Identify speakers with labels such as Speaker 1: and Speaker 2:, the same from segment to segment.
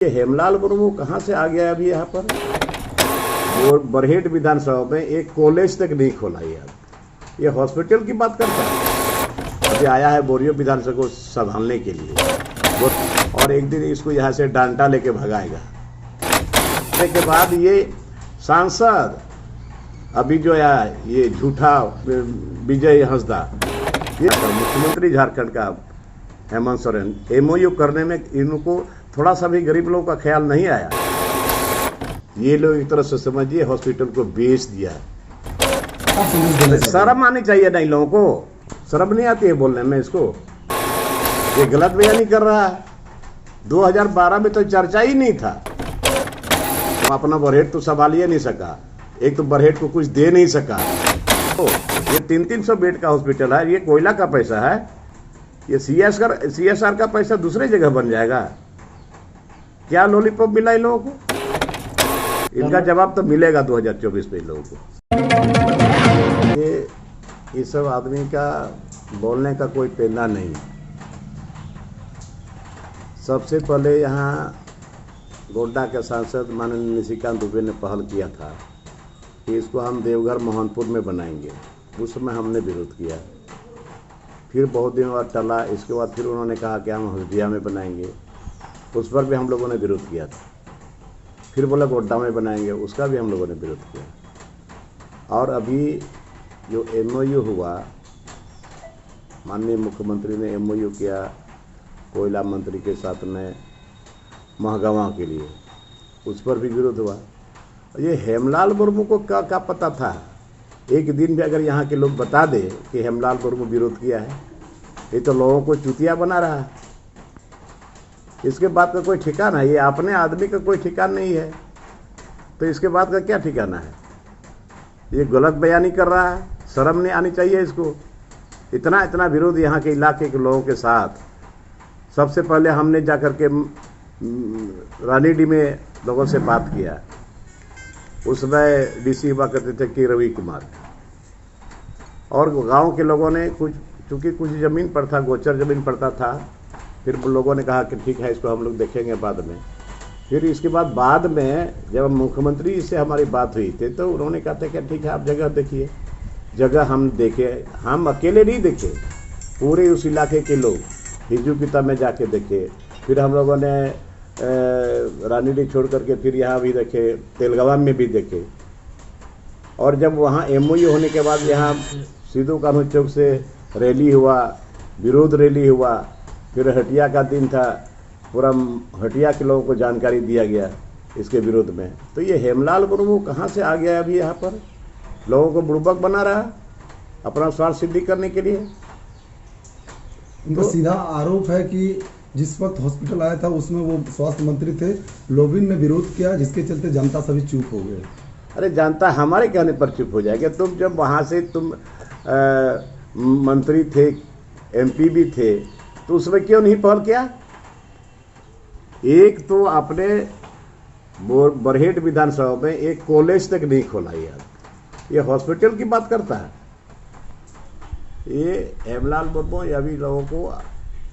Speaker 1: ये हेमलाल मुर्मू कहाँ से आ गया अभी यहाँ पर? वो बरहेट विधानसभा में एक कॉलेज तक नहीं खोला यार। ये हॉस्पिटल की बात करता है। अभी आया है बोरियो विधानसभा को संभालने के लिए वो, और एक दिन इसको यहाँ से डांटा लेके भगाएगा। के बाद ये सांसद अभी जो है ये झूठा विजय हंसदा, ये मुख्यमंत्री झारखंड का हेमंत सोरेन, एमओयू करने में इनको थोड़ा सा भी गरीब लोगों का ख्याल नहीं आया। ये लोग एक तरह से समझिए हॉस्पिटल को बेच दिया। शर्म आनी चाहिए ना इन लोगों को, शर्म नहीं आती है बोलने में इसको। ये गलत बयानी कर रहा है। 2012 में तो चर्चा ही नहीं था। तो अपना बरहेट तो संभाल ही नहीं सका, एक तो बरहेट को कुछ दे नहीं सका। तो ये 300 बेड का हॉस्पिटल है, ये कोयला का पैसा है, ये CSR का पैसा दूसरे जगह बन जाएगा। क्या लॉलीपॉप मिला इन लोगों को? इनका जवाब तो मिलेगा 2024 में इन लोगों को। ये सब आदमी का बोलने का कोई पेंदा नहीं। सबसे पहले यहाँ गोड्डा के सांसद माननीय निशिकांत दुबे ने पहल किया था कि इसको हम देवघर मोहनपुर में बनाएंगे। उस समय हमने विरोध किया। फिर बहुत दिन बाद टला। इसके बाद फिर उन्होंने कहा कि हम हल्दिया में बनाएंगे, उस पर भी हम लोगों ने विरोध किया था। फिर बोला गोड्डा में बनाएंगे, उसका भी हम लोगों ने विरोध किया। और अभी जो MOU हुआ, माननीय मुख्यमंत्री ने MOU किया कोयला मंत्री के साथ में महगामा के लिए, उस पर भी विरोध हुआ। ये हेमलाल मुर्मू को क्या पता था? एक दिन भी अगर यहाँ के लोग बता दे कि हेमलाल मुर्मू विरोध किया है, ये तो लोगों को चुतिया बना रहा है। इसके बाद का कोई ठिकाना है? ये अपने आदमी का कोई ठिकाना नहीं है, तो इसके बाद का क्या ठिकाना है? ये गलत बयानी कर रहा है, शर्म नहीं आनी चाहिए इसको। इतना विरोध यहाँ के इलाके के लोगों के साथ। सबसे पहले हमने जाकर के रानीडी में लोगों से बात किया। उसमें DC हुआ करते थे कि रवि कुमार, और गांव के लोगों ने चूँकि कुछ ज़मीन पर था, गोचर ज़मीन पड़ता था। फिर लोगों ने कहा कि ठीक है, इसको हम लोग देखेंगे बाद में। फिर इसके बाद में जब मुख्यमंत्री से हमारी बात हुई थी, तो उन्होंने कहा था कि ठीक है, आप जगह देखिए। जगह हम देखे, हम अकेले नहीं देखे, पूरे उस इलाके के लोग हिजू पिता में जाके देखे। फिर हम लोगों ने रानीडी छोड़ करके फिर यहाँ भी देखे, तेलगवा में भी देखे। और जब वहाँ MOU होने के बाद यहाँ सिद्धू कान्हू चौक से रैली हुआ, विरोध रैली हुआ। फिर हटिया का दिन था, पूरा हटिया के लोगों को जानकारी दिया गया इसके विरोध में। तो ये हेमलाल मुर्मू कहाँ से आ गया अभी यहाँ पर? लोगों को बुड़बक बना रहा अपना स्वार्थ सिद्धि करने के लिए।
Speaker 2: उनका सीधा आरोप है कि जिस वक्त हॉस्पिटल आया था उसमें वो स्वास्थ्य मंत्री थे, लोबिन ने विरोध किया, जिसके चलते जनता सभी चुप हो गए।
Speaker 1: अरे जनता हमारे कहने पर चुप हो जाएगी? तुम जब वहाँ से तुम मंत्री थे, MP भी थे, तो उसमें क्यों नहीं पहल किया? एक तो अपने बरहेट विधानसभा में एक कॉलेज तक नहीं खोला यार। ये हॉस्पिटल की बात करता है। ये हेमलाल मुर्मू अभी लोगों को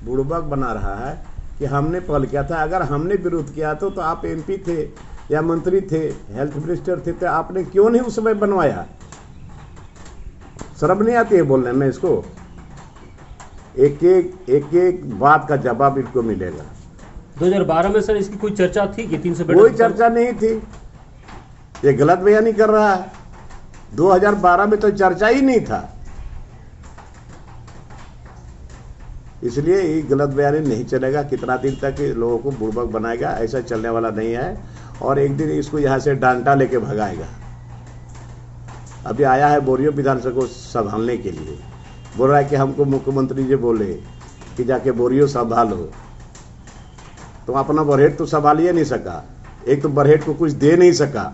Speaker 1: बुड़बक बना रहा है कि हमने पहल किया था। अगर हमने विरोध किया तो आप MP थे या मंत्री थे, हेल्थ मिनिस्टर थे, तो आपने क्यों नहीं उस समय बनवाया? शर्म नहीं आती है बोलने में इसको। एक बात का जवाब इनको मिलेगा।
Speaker 3: 2012 में सर इसकी कोई चर्चा थी कि 300 बेड?
Speaker 1: कोई चर्चा नहीं थी। ये गलत बयानी कर रहा है। 2012 में तो चर्चा ही नहीं था। इसलिए ये गलत बयानी नहीं चलेगा। कितना दिन तक लोगों को बुड़बक बनाएगा, ऐसा चलने वाला नहीं है। और एक दिन इसको यहाँ से डांटा लेके भगाएगा। अभी आया है बोरियो विधानसभा को संभालने के लिए। बोल रहा है कि हमको मुख्यमंत्री जी बोले कि जाके बोरियो संभालो। तो अपना बरहेट तो संभाल ही नहीं सका, एक तो बरहेट को कुछ दे नहीं सका,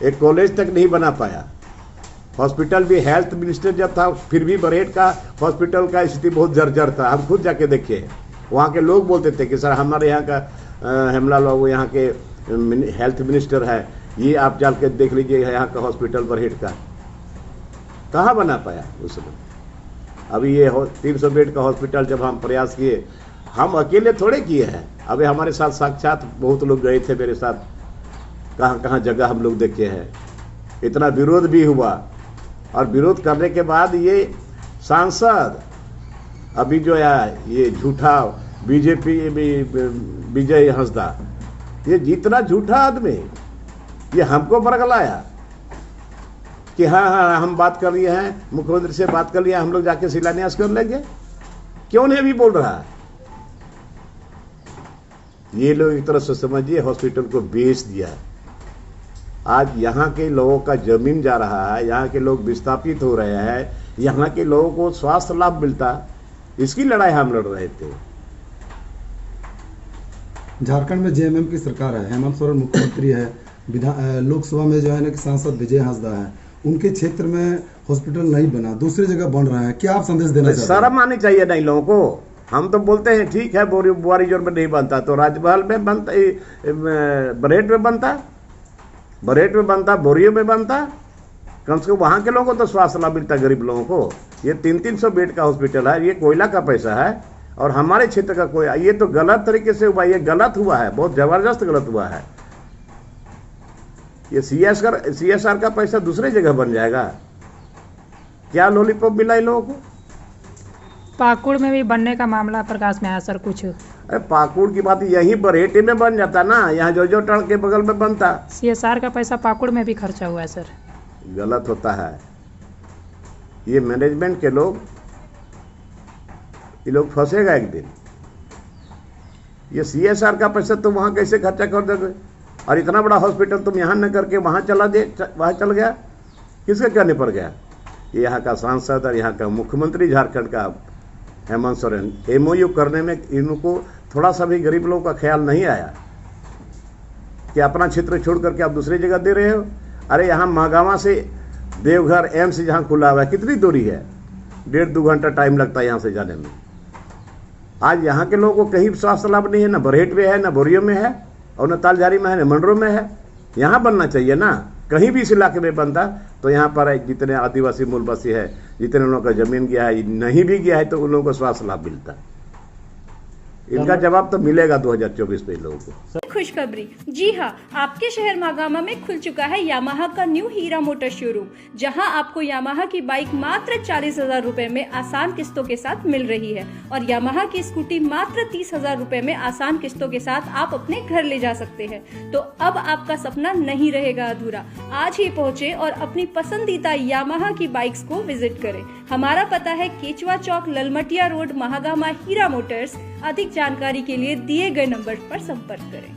Speaker 1: एक कॉलेज तक नहीं बना पाया। हॉस्पिटल भी हेल्थ मिनिस्टर जब था, फिर भी बरहेट का हॉस्पिटल का स्थिति बहुत जर्जर था। हम खुद जाके देखे, वहाँ के लोग बोलते थे कि सर हमारे यहाँ का हेमलाल बाबू यहाँ के हेल्थ मिनिस्टर है, ये आप जाके देख लीजिए यहाँ का हॉस्पिटल बरहेट का। कहाँ बना पाया उस समय? अभी ये 300 बेड का हॉस्पिटल जब हम प्रयास किए, हम अकेले थोड़े किए हैं। अभी हमारे साथ साक्षात बहुत लोग गए थे मेरे साथ, कहाँ कहाँ जगह हम लोग देखे हैं। इतना विरोध भी हुआ, और विरोध करने के बाद ये सांसद अभी जो है ये झूठा बीजेपी विजय हंसदा, ये जितना झूठा आदमी, ये हमको बरगलाया कि हाँ हम बात कर लिए हैं, मुख्यमंत्री से बात कर लिया, हम लोग जाके शिलान्यास कर लेंगे। क्यों नहीं अभी बोल रहा है? ये लोग एक तरह से समझिए हॉस्पिटल को बेच दिया। आज यहाँ के लोगों का जमीन जा रहा है, यहाँ के लोग विस्थापित हो रहे हैं, यहाँ के लोगों को स्वास्थ्य लाभ मिलता, इसकी लड़ाई हम लड़ रहे थे।
Speaker 2: झारखंड में जेएमएम की सरकार है, हेमंत सोरेन मुख्यमंत्री है, लोकसभा में जो है ना कि सांसद विजय हांसदा है, उनके क्षेत्र में हॉस्पिटल नहीं बना, दूसरी जगह बन रहा है। क्या आप संदेश देना चाहते हैं?
Speaker 1: शर्म आनी चाहिए नहीं लोगों को। हम तो बोलते हैं ठीक है बुआरीजोर में नहीं बनता तो राजमहल में बनता, बरहेट में बनता, बरहेट में बनता, बोरियो में बनता, कम से कम वहाँ के लोगों को तो स्वास्थ्य लाभ मिलता गरीब लोगों को। ये 300 बेड का हॉस्पिटल है, ये कोयला का पैसा है, और हमारे क्षेत्र का कोई, ये तो गलत तरीके से हुआ, ये गलत हुआ है, बहुत जबरदस्त गलत हुआ है। ये CSR का पैसा दूसरे जगह बन जाएगा। क्या लॉलीपॉप मिला इन लोगों को?
Speaker 4: पाकुड़ में भी बनने का मामला प्रकाश में आया सर कुछ।
Speaker 1: अरे पाकुड़ की बात यहीं बरहेटी में बन जाता ना, यहाँ जो टर्न के बगल में बनता।
Speaker 4: CSR का पैसा पाकुड़ में भी खर्चा हुआ है सर।
Speaker 1: गलत होता है। ये मैनेजमेंट के लोग, ये लोग फंसेगा एक दिन। ये CSR का पैसा तुम वहाँ कैसे खर्चा कर दोगे? और इतना बड़ा हॉस्पिटल तुम यहाँ न करके वहाँ वहाँ चल गया, किसके कहने पर गया? ये यहाँ का सांसद और यहाँ का मुख्यमंत्री झारखंड का हेमंत सोरेन, MOU करने में इनको थोड़ा सा भी गरीब लोगों का ख्याल नहीं आया कि अपना क्षेत्र छोड़ करके आप दूसरी जगह दे रहे हो। अरे यहाँ महागामा से देवघर एम्स जहाँ खुला हुआ है, कितनी दूरी है? 1.5-2 घंटा टाइम लगता है यहाँ से जाने में। आज यहाँ के लोगों को कहीं स्वास्थ्य लाभ नहीं है, ना बरहेट में है, ना बोरियो में है, और न तालझारी में है, न मंडरो में है। यहाँ बनना चाहिए ना, कहीं भी इस इलाके में बनता तो यहाँ पर जितने आदिवासी मूलवासी है, जितने लोगों का जमीन गया है, नहीं भी गया है, तो उन लोगों को स्वास्थ्य लाभ मिलता। इनका जवाब तो मिलेगा 2024 में लोगों को।
Speaker 5: खुशखबरी, जी हाँ, आपके शहर मागामा में खुल चुका है यामाहा का न्यू हीरा मोटर शोरूम, जहां आपको यामाहा की बाइक मात्र 40,000 रुपए में आसान किस्तों के साथ मिल रही है, और यामाहा की स्कूटी मात्र 30,000 रुपए में आसान किस्तों के साथ आप अपने घर ले जा सकते हैं। तो अब आपका सपना नहीं रहेगा अधूरा। आज ही पहुँचे और अपनी पसंदीदा यामाहा की बाइक्स को विजिट करें। हमारा पता है केचवा चौक, ललमटिया रोड, महागामा, हीरा मोटर्स। अधिक जानकारी के लिए दिए गए नंबर पर संपर्क करें।